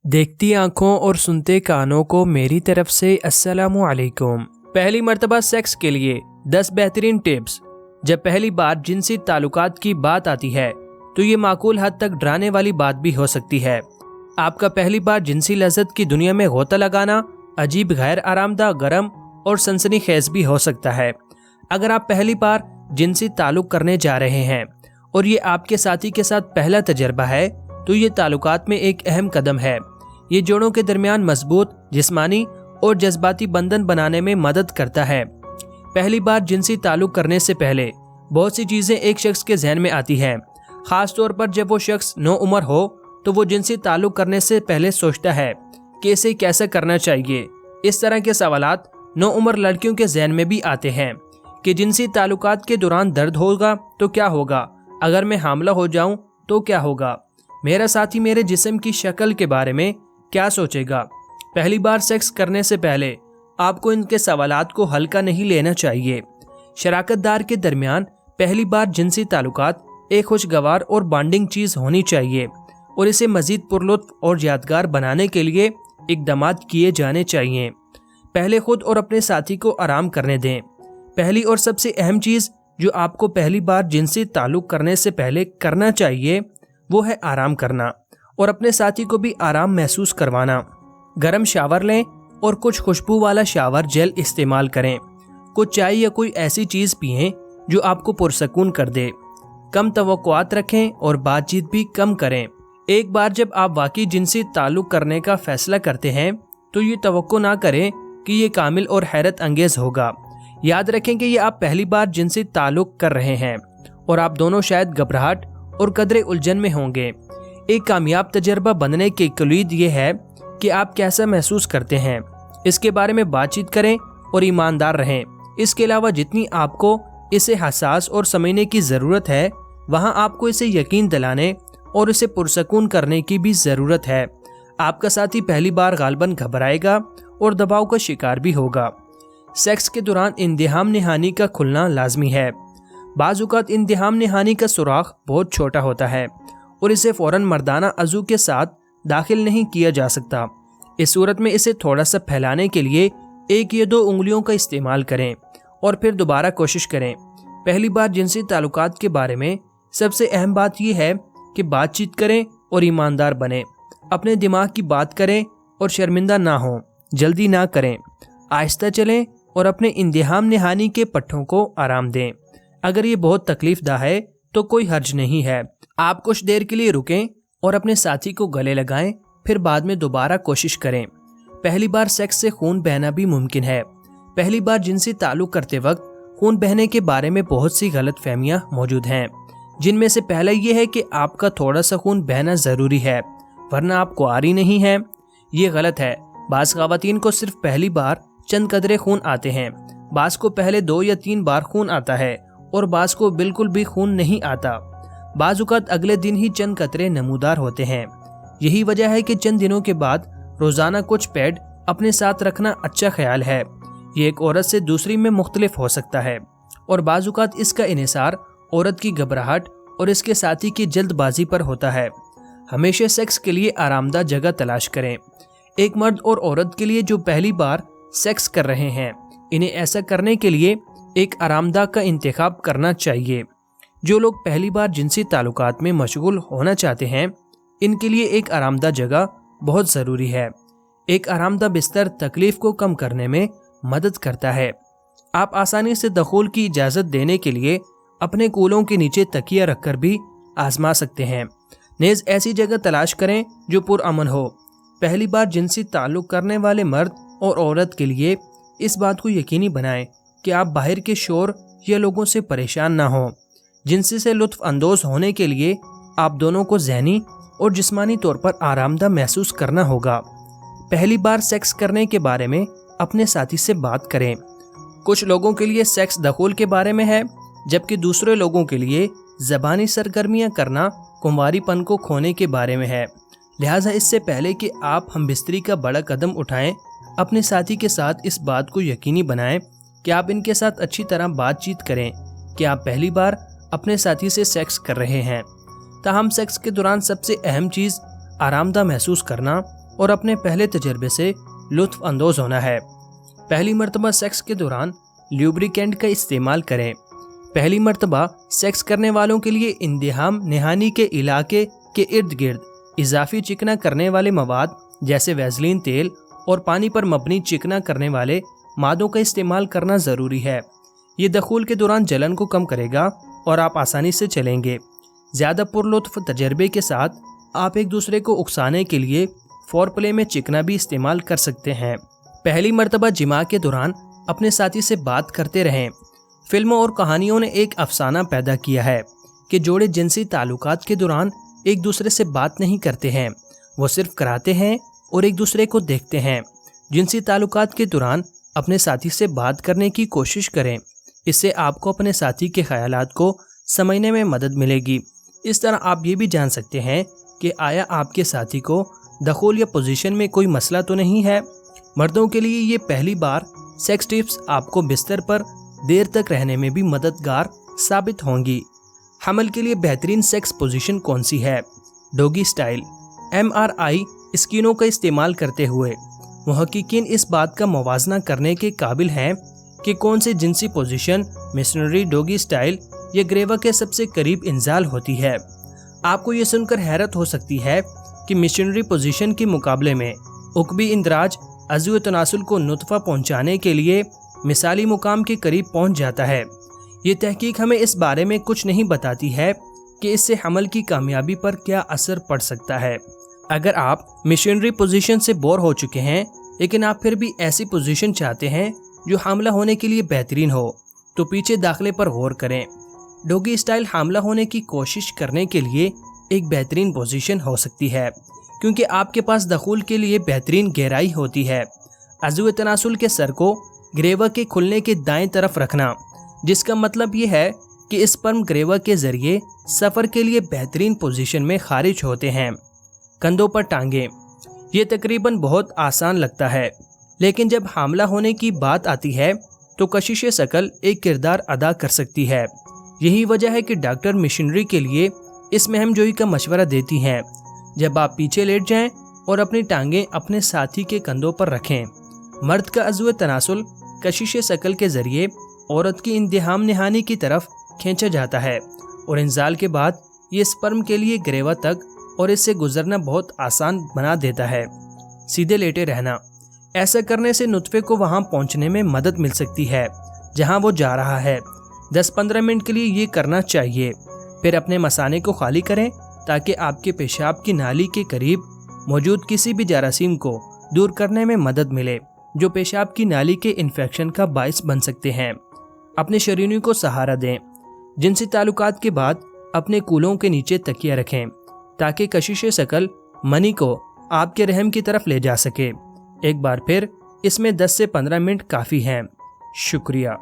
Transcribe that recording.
देखती आंखों और सुनते कानों को मेरी तरफ से अस्सलामु अलैकुम। पहली मर्तबा सेक्स के लिए 10 बेहतरीन टिप्स। जब पहली बार जिनसी ताल्लुकात की बात आती है तो ये माकूल हद तक डराने वाली बात भी हो सकती है। आपका पहली बार जिनसी लज़्ज़त की दुनिया में गोता लगाना अजीब, गैर आरामदा, गर्म और सनसनीखेज भी हो सकता है। अगर आप पहली बार जिनसी ताल्लुक करने जा रहे हैं और ये आपके साथी के साथ पहला तजर्बा है तो ये ताल्लुकात में एक अहम कदम है। ये जोड़ों के दरमियान मजबूत जिस्मानी और जज्बाती बंधन बनाने में मदद करता है। पहली बार जिनसी ताल्लुक करने से पहले बहुत सी चीज़ें एक शख्स के जहन में आती हैं। ख़ास तौर पर जब वो शख्स नौउम्र हो तो वो जिनसी ताल्लुक करने से पहले सोचता है कि इसे कैसे करना चाहिए। इस तरह के सवालात नौउम्र लड़कियों के जहन में भी आते हैं कि जिनसी ताल्लुकात के दौरान दर्द होगा तो क्या होगा, अगर मैं हामला हो जाऊं तो क्या होगा, मेरा साथी मेरे जिस्म की शक्ल के बारे में क्या सोचेगा। पहली बार सेक्स करने से पहले आपको इनके सवालात को हल्का नहीं लेना चाहिए। शराकतदार के दरमियान पहली बार जिनसी ताल्लुकात एक खुशगवार और बॉन्डिंग चीज़ होनी चाहिए और इसे मज़ीद पुरलुत्फ और यादगार बनाने के लिए इक़दामात किए जाने चाहिए। पहले खुद और अपने साथी को आराम करने दें। पहली और सबसे अहम चीज़ जो आपको पहली बार जिनसी ताल्लुक करने से पहले करना चाहिए वो है आराम करना और अपने साथी को भी आराम महसूस करवाना। गर्म शावर लें और कुछ खुशबू वाला शावर जेल इस्तेमाल करें। कुछ चाय या कोई ऐसी चीज़ पिएं जो आपको पुरसकून कर दे। कम तवक्कुआत रखें और बातचीत भी कम करें। एक बार जब आप वाकई जिनसी ताल्लुक करने का फैसला करते हैं तो ये तवक्को ना करें कि ये कामिल और हैरत अंगेज होगा। याद रखें कि ये आप पहली बार जिनसी ताल्लुक कर रहे हैं और आप दोनों शायद घबराहट और कदरे उलझन में होंगे। एक कामयाब तजर्बा बनने की कुलीद ये है कि आप कैसा महसूस करते हैं, इसके बारे में बातचीत करें और ईमानदार रहें। इसके अलावा जितनी आपको इसे हसास और समझने की ज़रूरत है वहाँ आपको इसे यकीन दिलाने और इसे पुरसकून करने की भी ज़रूरत है। आपका साथी पहली बार गालबन घबराएगा और दबाव का शिकार भी होगा। सेक्स के दौरान इंतहाम नहानी का खुलना लाजमी है। बाज़ औक़ात इंतहाम नहानी का सुराख बहुत छोटा होता है और इसे फ़ौरन मर्दाना अज़ू के साथ दाखिल नहीं किया जा सकता। इस सूरत में इसे थोड़ा सा फैलाने के लिए एक या दो उंगलियों का इस्तेमाल करें और फिर दोबारा कोशिश करें। पहली बार जिनसी ताल्लुकात के बारे में सबसे अहम बात यह है कि बातचीत करें और ईमानदार बनें। अपने दिमाग की बात करें और शर्मिंदा ना हों। जल्दी ना करें, आहिस्ता चलें और अपने इंतहाम नहानी के पट्ठों को आराम दें। अगर ये बहुत तकलीफदा है तो कोई हर्ज नहीं है। आप कुछ देर के लिए रुकें और अपने साथी को गले लगाएं, फिर बाद में दोबारा कोशिश करें। पहली बार सेक्स से खून बहना भी मुमकिन है। पहली बार जिनसी ताल्लुक करते वक्त खून बहने के बारे में बहुत सी गलत फहमियाँ मौजूद हैं, जिनमें से पहला ये है कि आपका थोड़ा सा खून बहना ज़रूरी है वरना आप कुंवारी नहीं हैं। ये गलत है। बाज़ ख़वातीन को सिर्फ पहली बार चंद कतरे खून आते हैं, बाज़ को पहले 2 या 3 बार खून आता है और बाज़ को बिल्कुल भी खून नहीं आता। बाज़ औक़ात अगले दिन ही चंद कतरे नमूदार होते हैं। यही वजह है कि चंद दिनों के बाद रोज़ाना कुछ पैड अपने साथ रखना अच्छा ख्याल है। ये एक औरत से दूसरी में मुख्तलिफ हो सकता है और बाज़ औक़ात इसका इन्हिसार औरत की घबराहट और इसके साथी की जल्दबाजी पर होता है। हमेशा सेक्स के लिए आरामदा जगह तलाश करें। एक मर्द और औरत के लिए जो पहली बार सेक्स कर रहे हैं, इन्हें ऐसा करने के लिए एक आरामदा का इंतखाब करना चाहिए। जो लोग पहली बार जिनसी ताल्लुकात में मशगूल होना चाहते हैं, इनके लिए एक आरामदा जगह बहुत ज़रूरी है। एक आरामदा बिस्तर तकलीफ को कम करने में मदद करता है। आप आसानी से दखूल की इजाज़त देने के लिए अपने कूलों के नीचे तकिया रखकर भी आजमा सकते हैं। नेज़ ऐसी जगह तलाश करें जो पुरअमन हो। पहली बार जिनसी ताल्लुक करने वाले मर्द और औरत के लिए इस बात को यकीनी बनाएं कि आप बाहर के शोर या लोगों से परेशान ना हों। जिनसी से लुत्फ़ अंदोज़ होने के लिए आप दोनों को ज़हनी और जिस्मानी तौर पर आरामदा महसूस करना होगा। पहली बार सेक्स करने के बारे में अपने साथी से बात करें। कुछ लोगों के लिए सेक्स दखूल के बारे में है, जबकि दूसरे लोगों के लिए ज़बानी सरगर्मियाँ करना कुंवारीपन को खोने के बारे में है। लिहाजा इससे पहले कि आप हमबिस्तरी का बड़ा कदम उठाएं, अपने साथी के साथ इस बात को यकीनी बनाएं कि आप इनके साथ अच्छी तरह बातचीत करें कि आप पहली बार अपने साथी से सेक्स कर रहे हैं। ताहम सेक्स के दौरान सबसे अहम चीज़ आरामदा महसूस करना और अपने पहले तजर्बे से लुत्फ अंदोज होना है। पहली मर्तबा सेक्स के दौरान ल्यूब्रिकेंट का इस्तेमाल करें। पहली मर्तबा सेक्स करने वालों के लिए इंदिहाम निहानी के इलाके के इर्द गिर्द इजाफी चिकना करने वाले मवाद जैसे वैसलीन तेल और पानी पर मबनी चिकना करने वाले मादों का इस्तेमाल करना ज़रूरी है। ये दखूल के दौरान जलन को कम करेगा और आप आसानी से चलेंगे। ज़्यादा पुरलुत्फ तजर्बे के साथ आप एक दूसरे को उकसाने के लिए फोरप्ले में चिकना भी इस्तेमाल कर सकते हैं। पहली मर्तबा जिमा के दौरान अपने साथी से बात करते रहें। फिल्मों और कहानियों ने एक अफसाना पैदा किया है कि जोड़े जिनसी ताल्लुकात के दौरान एक दूसरे से बात नहीं करते हैं, वो सिर्फ कराते हैं और एक दूसरे को देखते हैं। जिनसी ताल्लुकात के दौरान अपने साथी से बात करने की कोशिश करें। इससे आपको अपने साथी के ख्यालात को समझने में मदद मिलेगी। इस तरह आप ये भी जान सकते हैं कि आया आपके साथी को दखूल या पोजीशन में कोई मसला तो नहीं है। मर्दों के लिए ये पहली बार सेक्स टिप्स आपको बिस्तर पर देर तक रहने में भी मददगार साबित होंगी। हमल के लिए बेहतरीन सेक्स पोजीशन कौन सी है? Doggy style. MRI स्कैनों का इस्तेमाल करते हुए मुहक्किकीन इस बात का मुवाजना करने के काबिल हैं कि कौन सी जिनसी पोजीशन मिशनरी, डॉगी स्टाइल या ग्रेवा के सबसे करीब इंजाल होती है। आपको ये सुनकर हैरत हो सकती है कि मिशनरी पोजीशन के मुकाबले में उकबी इंदराज अज़्व तनासुल को नुतफ़ा पहुंचाने के लिए मिसाली मुकाम के करीब पहुंच जाता है। ये तहकीक हमें इस बारे में कुछ नहीं बताती है कि इससे हमल की कामयाबी पर क्या असर पड़ सकता है। अगर आप मिशनरी पोजीशन से बोर हो चुके हैं लेकिन आप फिर भी ऐसी पोजीशन चाहते हैं जो हामला होने के लिए बेहतरीन हो, तो पीछे दाखिले पर गौर करें। डॉगी स्टाइल हामला होने की कोशिश करने के लिए एक बेहतरीन पोजीशन हो सकती है क्योंकि आपके पास दखूल के लिए बेहतरीन गहराई होती है। अज़्व तनासुल के सर को ग्रेवा के खुलने के दाएं तरफ रखना, जिसका मतलब ये है कि स्पर्म ग्रेवा के जरिए सफ़र के लिए बेहतरीन पोजीशन में खारिज होते हैं। कंधों पर टांगे। ये तकरीबन बहुत आसान लगता है, लेकिन जब हामला होने की बात आती है तो कशिश शकल एक किरदार अदा कर सकती है। यही वजह है कि डॉक्टर मिशनरी के लिए इस महमजोई का मशवरा देती हैं। जब आप पीछे लेट जाएं और अपनी टांगें अपने साथी के कंधों पर रखें। मर्द का अज़्व तनासुल कशिश शकल के जरिए औरत की इंदिहाम निहानी की तरफ खींचा जाता है और इंजाल के बाद ये स्पर्म के लिए ग्रेवा तक और इससे गुजरना बहुत आसान बना देता है। सीधे लेटे रहना। ऐसा करने से नुतफ़े को वहां पहुंचने में मदद मिल सकती है जहां वो जा रहा है। 10-15 मिनट के लिए ये करना चाहिए। फिर अपने मसाने को खाली करें ताकि आपके पेशाब की नाली के करीब मौजूद किसी भी जरासीम को दूर करने में मदद मिले जो पेशाब की नाली के इन्फेक्शन का बाइस बन सकते हैं। अपने शरीरों को सहारा दें। जिनसी ताल्लुकात के बाद अपने कूलों के नीचे तकिया रखें ताकि कशिश शकल मनी को आपके रहम की तरफ ले जा सके। एक बार फिर इसमें 10 से 15 मिनट काफ़ी हैं। शुक्रिया।